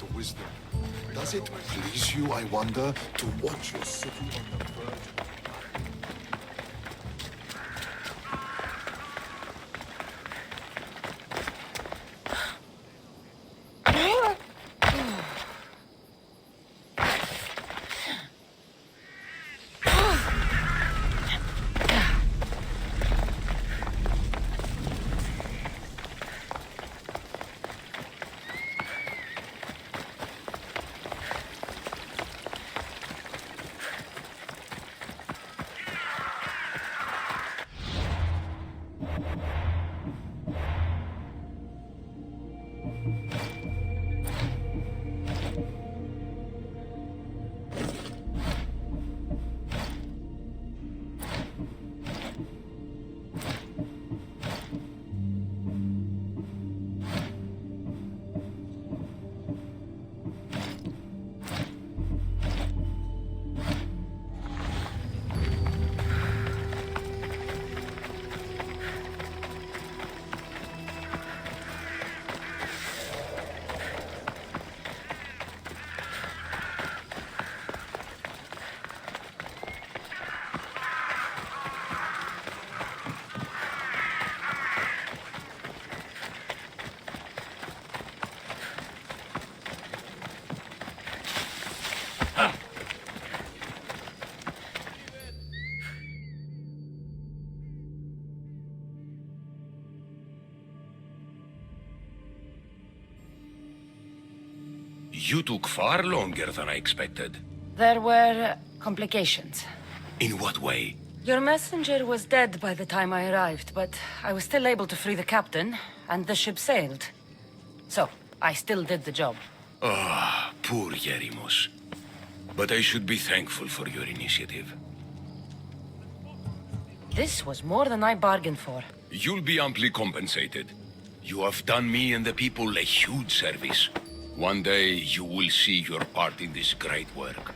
the wisdom. Does it please you, I wonder, to watch your city on the verge of... You took far longer than I expected. There were complications. In what way? Your messenger was dead by the time I arrived, but I was still able to free the captain, and the ship sailed. So, I still did the job. Ah, poor Yerimos. But I should be thankful for your initiative. This was more than I bargained for. You'll be amply compensated. You have done me and the people a huge service. One day, you will see your part in this great work.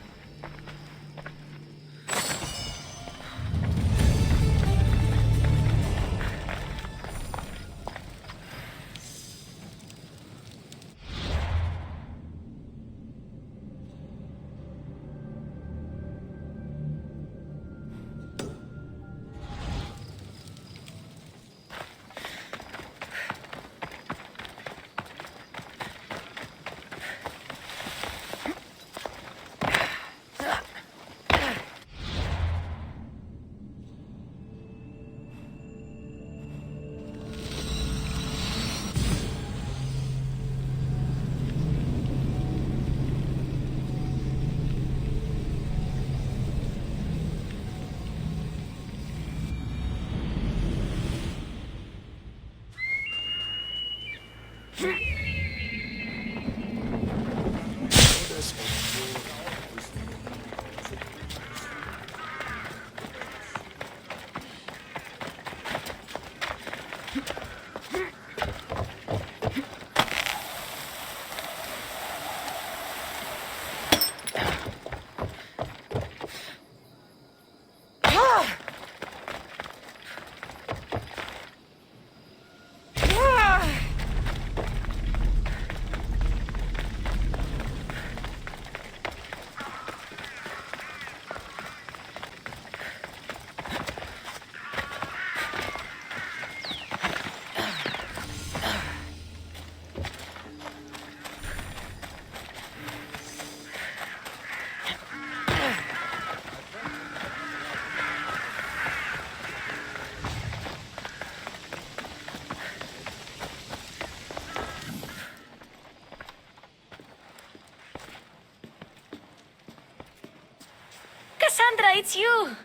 Cassandra, it's you!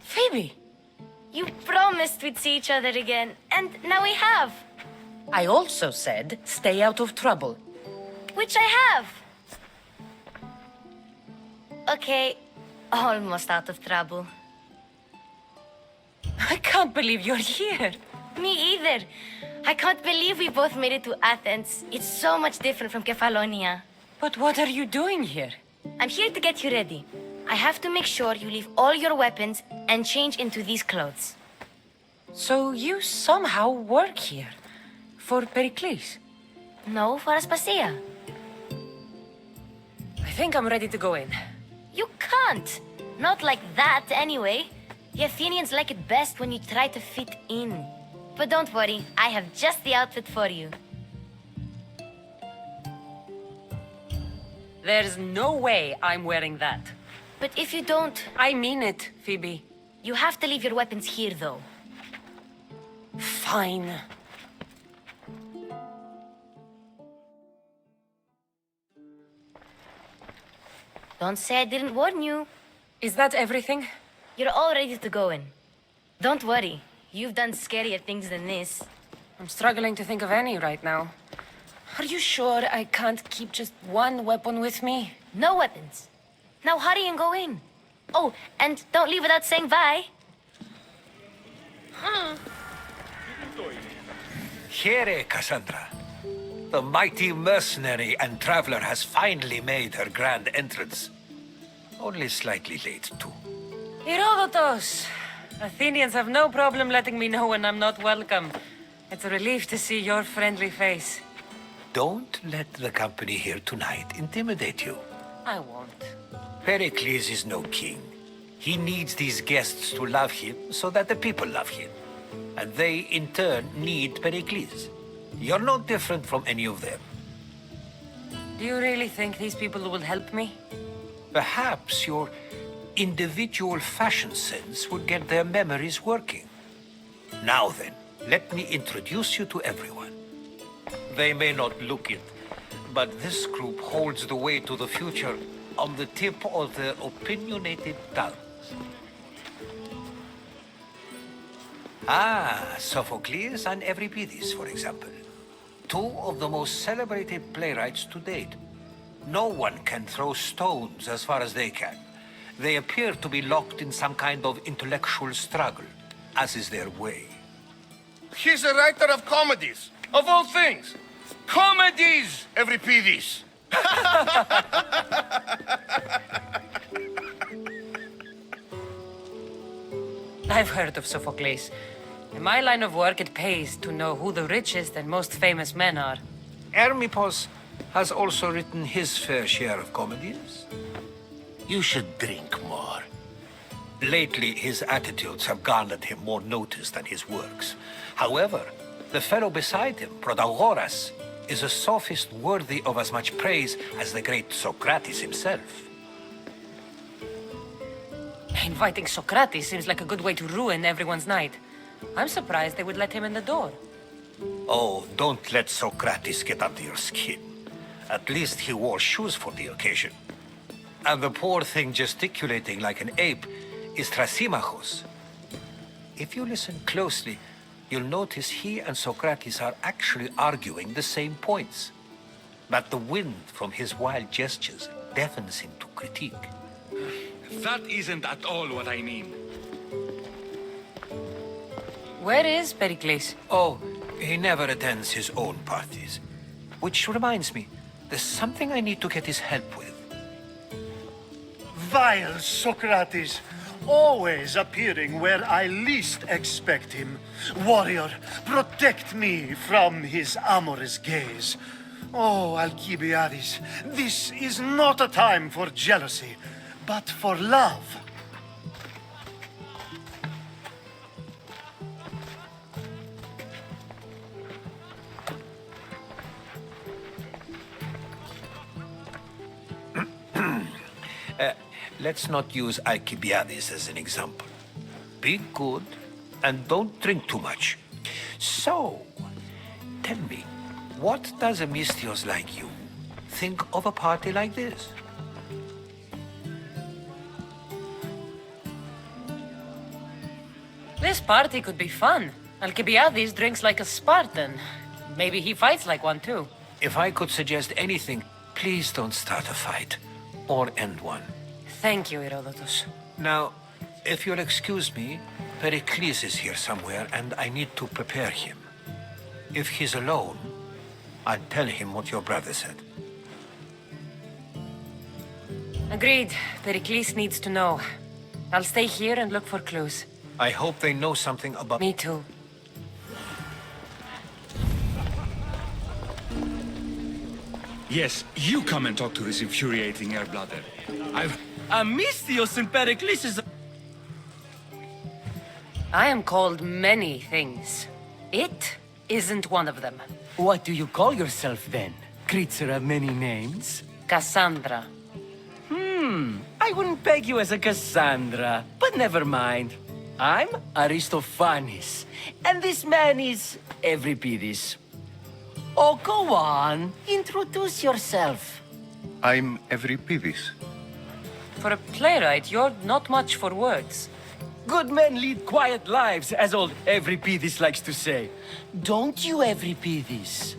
Phoebe! You promised we'd see each other again, and now we have. I also said, stay out of trouble. Which I have. Okay, almost out of trouble. I can't believe you're here. Me either. I can't believe we both made it to Athens. It's so much different from Kefalonia. But what are you doing here? I'm here to get you ready. I have to make sure you leave all your weapons and change into these clothes. So you somehow work here? For Pericles? No, for Aspasia. think I'm ready to go in. You can't. Not like that, anyway. The Athenians like it best when you try to fit in. But don't worry, I have just the outfit for you. There's no way I'm wearing that. But if you don't, I mean it, Phoebe. you have to leave your weapons here, though. Fine. Don't say I didn't warn you. Is that everything? You're all ready to go in. Don't worry, you've done scarier things than this. I'm struggling to think of any right now. Are you sure I can't keep just one weapon with me? No weapons. Now hurry and go in. Oh, and don't leave without saying bye. Here, Cassandra. The mighty mercenary and traveler has finally made her grand entrance. Only slightly late, too. Herodotus! Athenians have no problem letting me know when I'm not welcome. It's a relief to see your friendly face. Don't let the company here tonight intimidate you. I won't. Pericles is no king. He needs these guests to love him so that the people love him. And they, in turn, need Pericles. You're no different from any of them. Do you really think these people will help me? Perhaps your individual fashion sense would get their memories working. Now then, let me introduce you to everyone. They may not look it, but this group holds the way to the future on the tip of their opinionated tongues. Sophocles and Euripides, for example. Two of the most celebrated playwrights to date. No one can throw stones as far as they can. They appear to be locked in some kind of intellectual struggle, as is their way. He's a writer of comedies, of all things. Comedies, Euripides. I've heard of Sophocles. In my line of work, it pays to know who the richest and most famous men are. Hermippos has also written his fair share of comedies. You should drink more. Lately, his attitudes have garnered him more notice than his works. However, the fellow beside him, Protagoras, is a sophist worthy of as much praise as the great Socrates himself. Inviting Socrates seems like a good way to ruin everyone's night. I'm surprised they would let him in the door. Oh, don't let Socrates get under your skin. At least he wore shoes for the occasion. And the poor thing gesticulating like an ape is Thrasymachos. If you listen closely, you'll notice he and Socrates are actually arguing the same points. But the wind from his wild gestures deafens him to critique. That isn't at all what I mean. Where is Pericles? Oh, he never attends his own parties. Which reminds me, there's something I need to get his help with. Vile Socrates, always appearing where I least expect him. Warrior, protect me from his amorous gaze. Oh, Alcibiades, this is not a time for jealousy, but for love. Let's not use Alcibiades as an example. Be good and don't drink too much. So, tell me, what does a Mystios like you think of a party like this? This party could be fun. Alcibiades drinks like a Spartan. Maybe he fights like one too. If I could suggest anything, please don't start a fight or end one. Thank you, Herodotus. Now, if you'll excuse me, Pericles is here somewhere and I need to prepare him. If he's alone, I'll tell him what your brother said. Agreed. Pericles needs to know. I'll stay here and look for clues. I hope they know something about... Me too. Yes, you come and talk to this infuriating air-blooder. Amistios and Pericles is... I am called many things. It isn't one of them. What do you call yourself then? Creature of many names? Cassandra. I wouldn't peg you as a Cassandra, but never mind. I'm Aristophanes, and this man is Euripides. Oh, go on. Introduce yourself. I'm Euripides. For a playwright, you're not much for words. Good men lead quiet lives, as old Euripides likes to say. Don't you, Euripides?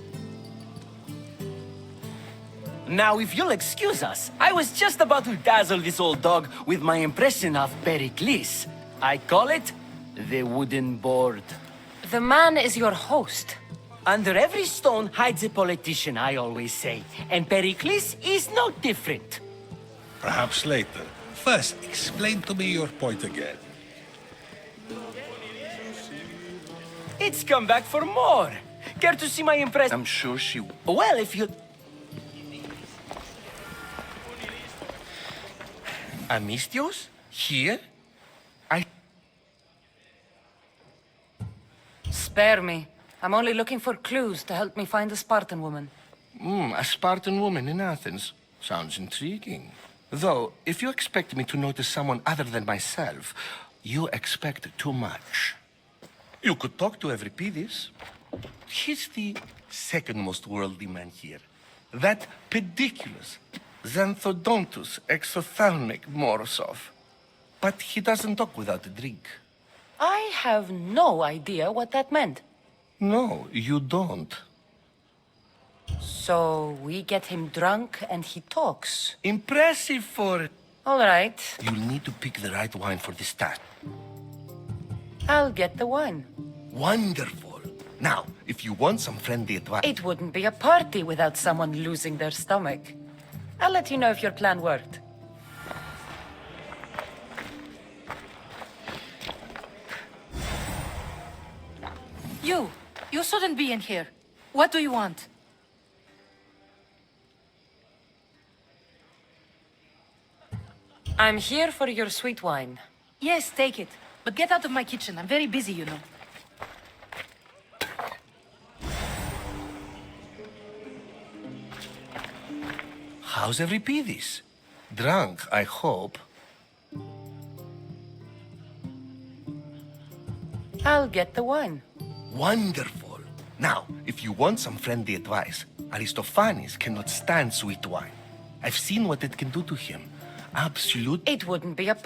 Now, if you'll excuse us, I was just about to dazzle this old dog with my impression of Pericles. I call it the wooden board. The man is your host. Under every stone hides a politician, I always say. And Pericles is no different. Perhaps later. First, explain to me your point again. It's come back for more. Care to see my impression? I'm sure she... Well, if you... Amistios? Here? Spare me. I'm only looking for clues to help me find a Spartan woman. A Spartan woman in Athens. Sounds intriguing. Though, if you expect me to notice someone other than myself, you expect too much. You could talk to Euripides. He's the second most worldly man here. That pediculous, xanthodontus, exophthalmic Morosov. But he doesn't talk without a drink. I have no idea what that meant. No, you don't. So we get him drunk and he talks. Impressive for... All right, You'll need to pick the right wine for this task. I'll get the wine. Wonderful. Now, if you want some friendly advice... It wouldn't be a party without someone losing their stomach. I'll let you know if your plan worked. You shouldn't be in here. What do you want? I'm here for your sweet wine. Yes, take it. But get out of my kitchen. I'm very busy, you know. How's Euripides? Drunk, I hope. I'll get the wine. Wonderful. Now, if you want some friendly advice, Aristophanes cannot stand sweet wine. I've seen what it can do to him. Absolute... It wouldn't be a...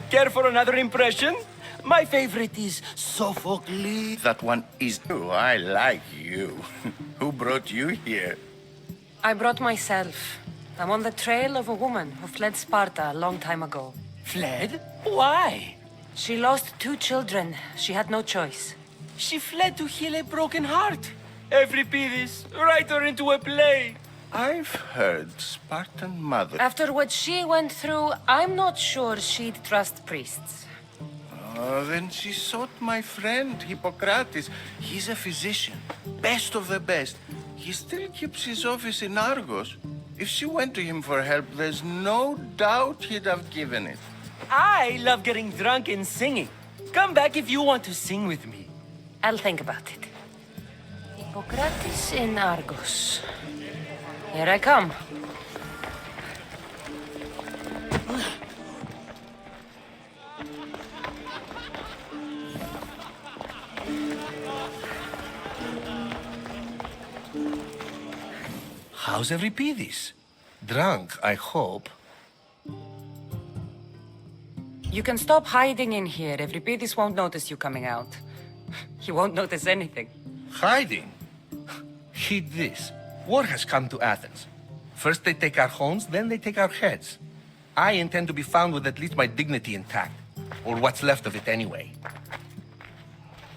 Care for another impression? My favorite is Sophocles. That one is you. I like you. Who brought you here? I brought myself. I'm on the trail of a woman who fled Sparta a long time ago. Fled? Why? She lost 2 children. She had no choice. She fled to heal a broken heart. Euripides, write her into a play. I've heard Spartan mother. After what she went through, I'm not sure she'd trust priests. Oh, then she sought my friend, Hippocrates. He's a physician, best of the best. He still keeps his office in Argos. If she went to him for help, there's no doubt he'd have given it. I love getting drunk and singing. Come back if you want to sing with me. I'll think about it. Hippocrates in Argos. Here I come. How's Euripides? Drunk, I hope. You can stop hiding in here. Euripides won't notice you coming out. He won't notice anything. Hiding? Heed this. War has come to Athens. First they take our homes, then they take our heads. I intend to be found with at least my dignity intact. Or what's left of it anyway.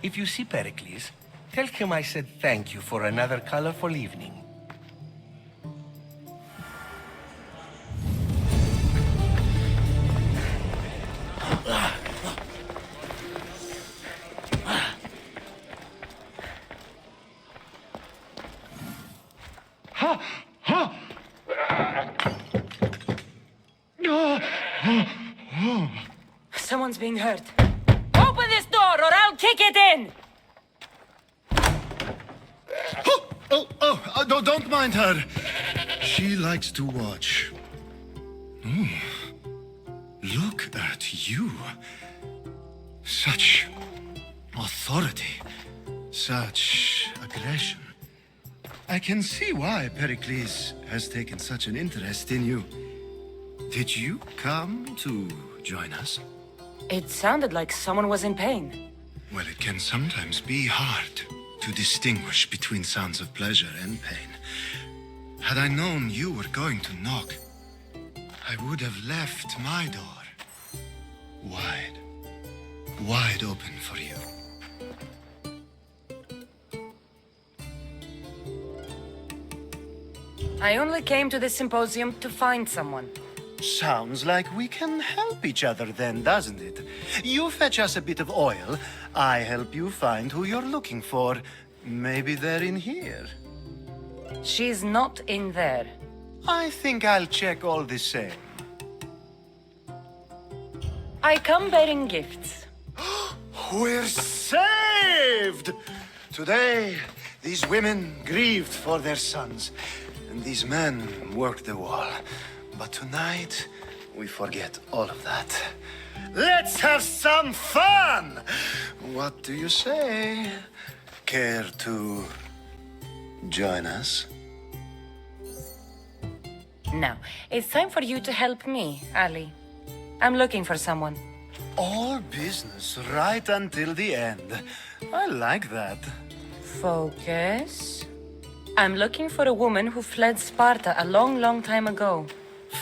If you see Pericles, tell him I said thank you for another colorful evening. Someone's being hurt. Open this door or I'll kick it in! Don't mind her. She likes to watch. Look at you. Such authority. Such aggression. I can see why Pericles has taken such an interest in you. Did you come to join us? It sounded like someone was in pain. Well, it can sometimes be hard to distinguish between sounds of pleasure and pain. Had I known you were going to knock, I would have left my door wide open for you. I only came to this symposium to find someone. Sounds like we can help each other then, doesn't it? You fetch us a bit of oil, I help you find who you're looking for. Maybe they're in here. She's not in there. I think I'll check all the same. I come bearing gifts. We're saved! Today, these women grieved for their sons, and these men worked the wall. But tonight, we forget all of that. Let's have some fun! What do you say? Care to join us? Now, it's time for you to help me, Ali. I'm looking for someone. All business right until the end. I like that. Focus. I'm looking for a woman who fled Sparta a long, long time ago.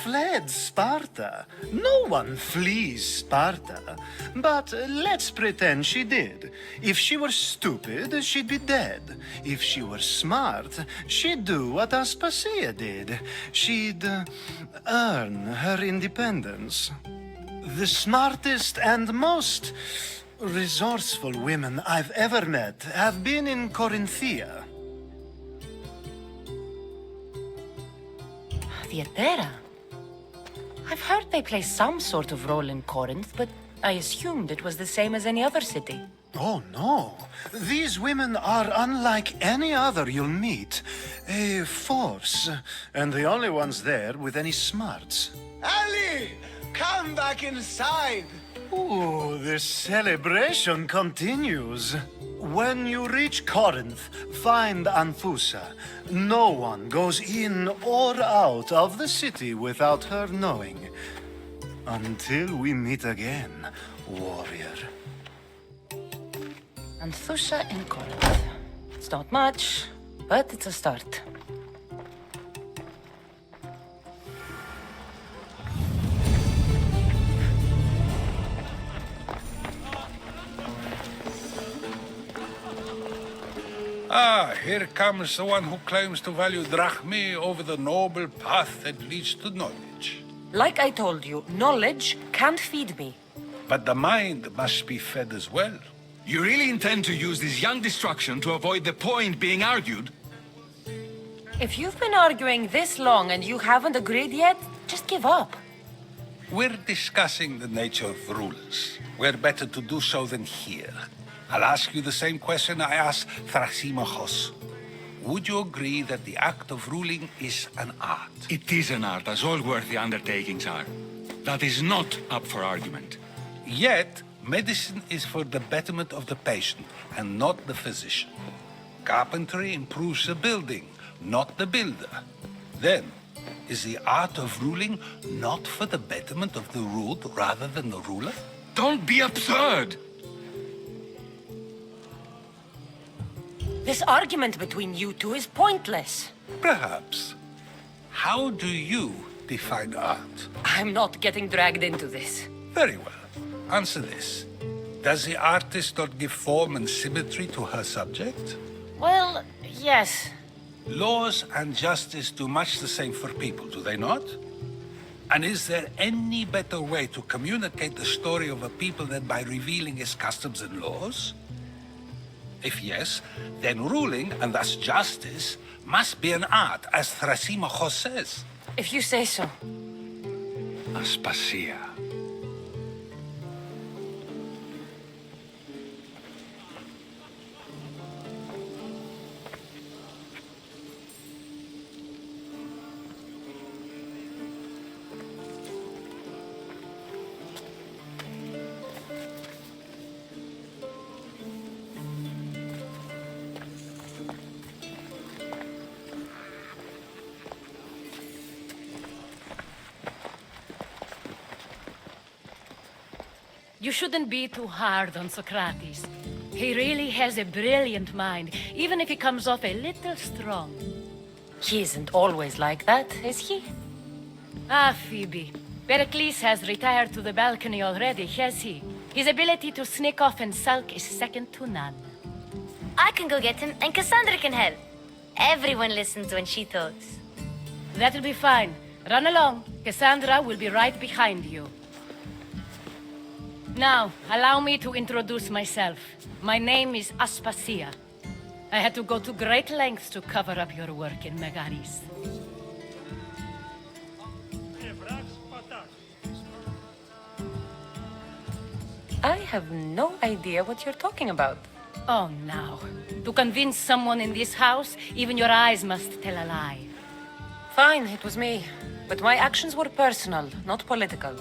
Fled Sparta? No one flees Sparta. But let's pretend she did. If she were stupid, she'd be dead. If she were smart, she'd do what Aspasia did. She'd earn her independence. The smartest and most resourceful women I've ever met have been in Corinthia. Theatera? I've heard they play some sort of role in Corinth, but I assumed it was the same as any other city. Oh, no. These women are unlike any other you'll meet. A force, and the only ones there with any smarts. Ali! Come back inside! Ooh, the celebration continues. When you reach Corinth, find Anthusa. No one goes in or out of the city without her knowing. Until we meet again, warrior. Anthusa in Corinth. It's not much, but it's a start. Ah, here comes the one who claims to value drachmae over the noble path that leads to knowledge. Like I told you, knowledge can't feed me. But the mind must be fed as well. You really intend to use this young destruction to avoid the point being argued? If you've been arguing this long and you haven't agreed yet, just give up. We're discussing the nature of rulers. Where better to do so than here? I'll ask you the same question I asked Thrasymachos. Would you agree that the act of ruling is an art? It is an art, as all worthy undertakings are. That is not up for argument. Yet, medicine is for the betterment of the patient and not the physician. Carpentry improves the building, not the builder. Then, is the art of ruling not for the betterment of the ruled rather than the ruler? Don't be absurd! This argument between you two is pointless. Perhaps. How do you define art? I'm not getting dragged into this. Very well. Answer this. Does the artist not give form and symmetry to her subject? Well, yes. Laws and justice do much the same for people, do they not? And is there any better way to communicate the story of a people than by revealing its customs and laws? If yes, then ruling, and thus justice, must be an art, as Thrasymachos says. If you say so. Aspasia. You shouldn't be too hard on Socrates. He really has a brilliant mind, even if he comes off a little strong. He isn't always like that, is he? Ah, Phoebe. Pericles has retired to the balcony already, has he? His ability to sneak off and sulk is second to none. I can go get him, and Cassandra can help. Everyone listens when she talks. That'll be fine. Run along. Cassandra will be right behind you. Now, allow me to introduce myself. My name is Aspasia. I had to go to great lengths to cover up your work in Megaris. I have no idea what you're talking about. Oh, now. To convince someone in this house, even your eyes must tell a lie. Fine, it was me. But my actions were personal, not political.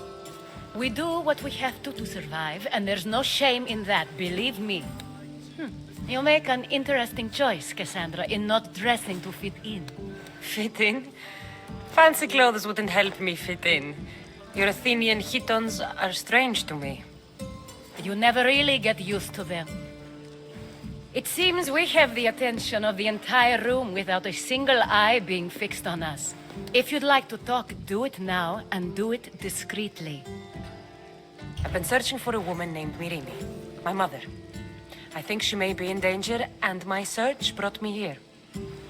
We do what we have to survive, and there's no shame in that, believe me. You make an interesting choice, Cassandra, in not dressing to fit in. Fit in? Fancy clothes wouldn't help me fit in. Your Athenian chitons are strange to me. You never really get used to them. It seems we have the attention of the entire room without a single eye being fixed on us. If you'd like to talk, do it now, and do it discreetly. I've been searching for a woman named Myrimi, my mother. I think she may be in danger, and my search brought me here.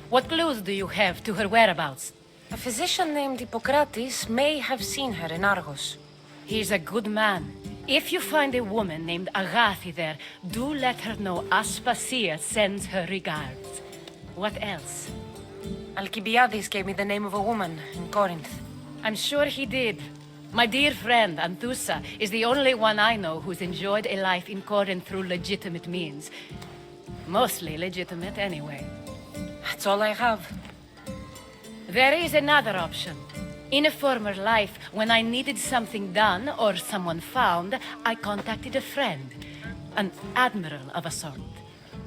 What clues do you have to her whereabouts? A physician named Hippocrates may have seen her in Argos. He's a good man. If you find a woman named Agathi there, do let her know Aspasia sends her regards. What else? Alcibiades gave me the name of a woman in Corinth. I'm sure he did. My dear friend, Anthusa, is the only one I know who's enjoyed a life in Corinth through legitimate means. Mostly legitimate, anyway. That's all I have. There is another option. In a former life, when I needed something done or someone found, I contacted a friend. An admiral of a sort.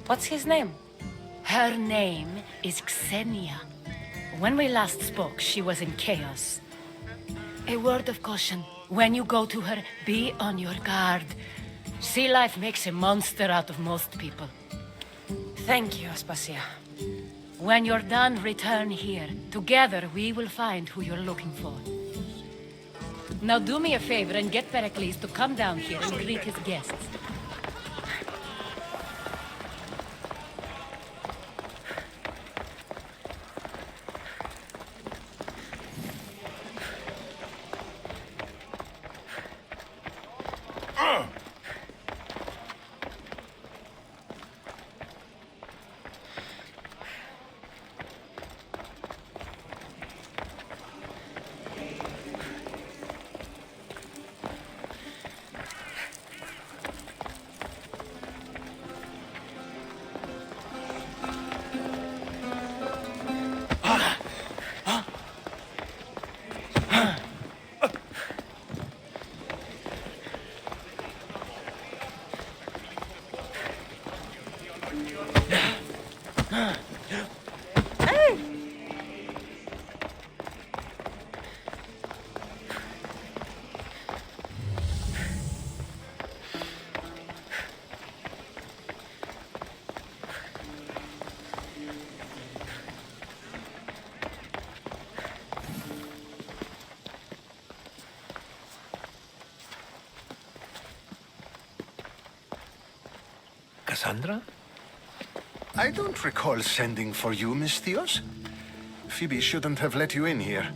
What's his name? Her name is Xenia. When we last spoke, she was in chaos. A word of caution. When you go to her, be on your guard. Sea life makes a monster out of most people. Thank you, Aspasia. When you're done, return here. Together, we will find who you're looking for. Now do me a favor and get Pericles to come down here and greet his guests. Cassandra? I don't recall sending for you, Miss Theos. Phoebe shouldn't have let you in here.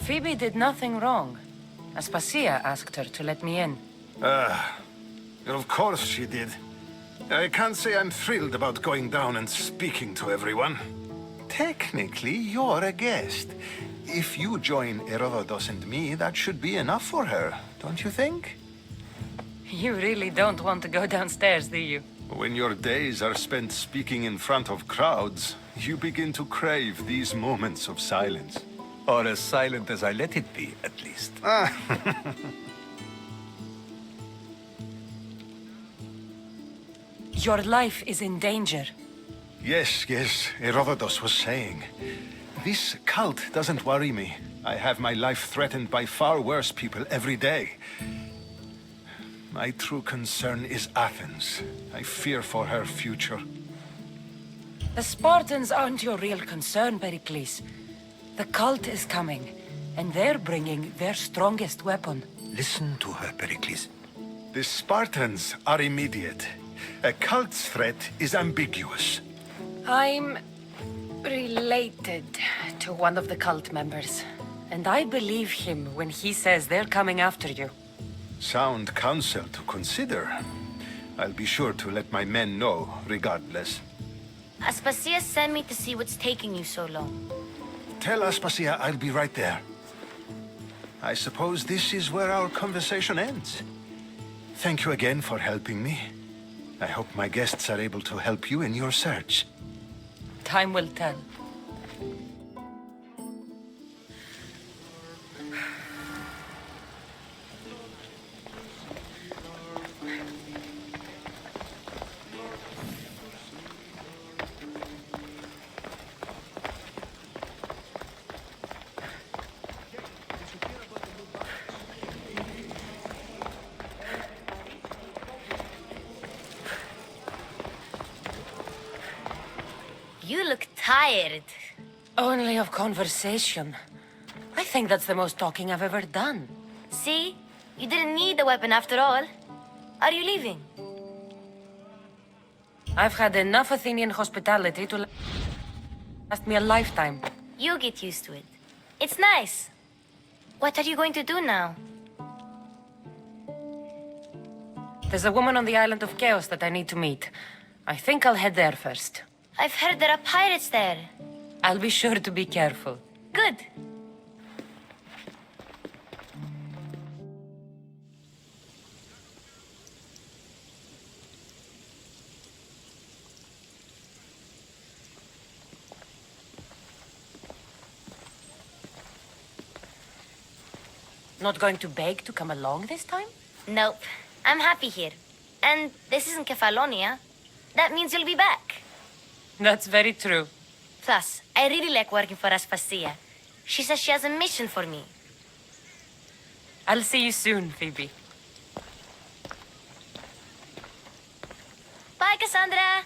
Phoebe did nothing wrong. Aspasia asked her to let me in. Of course she did. I can't say I'm thrilled about going down and speaking to everyone. Technically, you're a guest. If you join Herodotus and me, that should be enough for her, don't you think? You really don't want to go downstairs, do you? When your days are spent speaking in front of crowds, you begin to crave these moments of silence. Or as silent as I let it be, at least. Your life is in danger. Yes, Herodotus was saying. This cult doesn't worry me. I have my life threatened by far worse people every day. My true concern is Athens. I fear for her future. The Spartans aren't your real concern, Pericles. The cult is coming, and they're bringing their strongest weapon. Listen to her, Pericles. The Spartans are immediate. A cult's threat is ambiguous. I'm related to one of the cult members, and I believe him when he says they're coming after you. Sound counsel to consider. I'll be sure to let my men know, regardless. Aspasia sent me to see what's taking you so long. Tell Aspasia I'll be right there. I suppose this is where our conversation ends. Thank you again for helping me. I hope my guests are able to help you in your search. Time will tell. You look tired. Only of conversation. I think that's the most talking I've ever done. See? You didn't need the weapon after all. Are you leaving? I've had enough Athenian hospitality to last me a lifetime. You get used to it. It's nice. What are you going to do now? There's a woman on the island of Chaos that I need to meet. I think I'll head there first. I've heard there are pirates there. I'll be sure to be careful. Good. Not going to beg to come along this time? Nope. I'm happy here. And this isn't Kefalonia. That means you'll be back. That's very true. Plus, I really like working for Aspasia. She says she has a mission for me. I'll see you soon, Phoebe. Bye, Cassandra!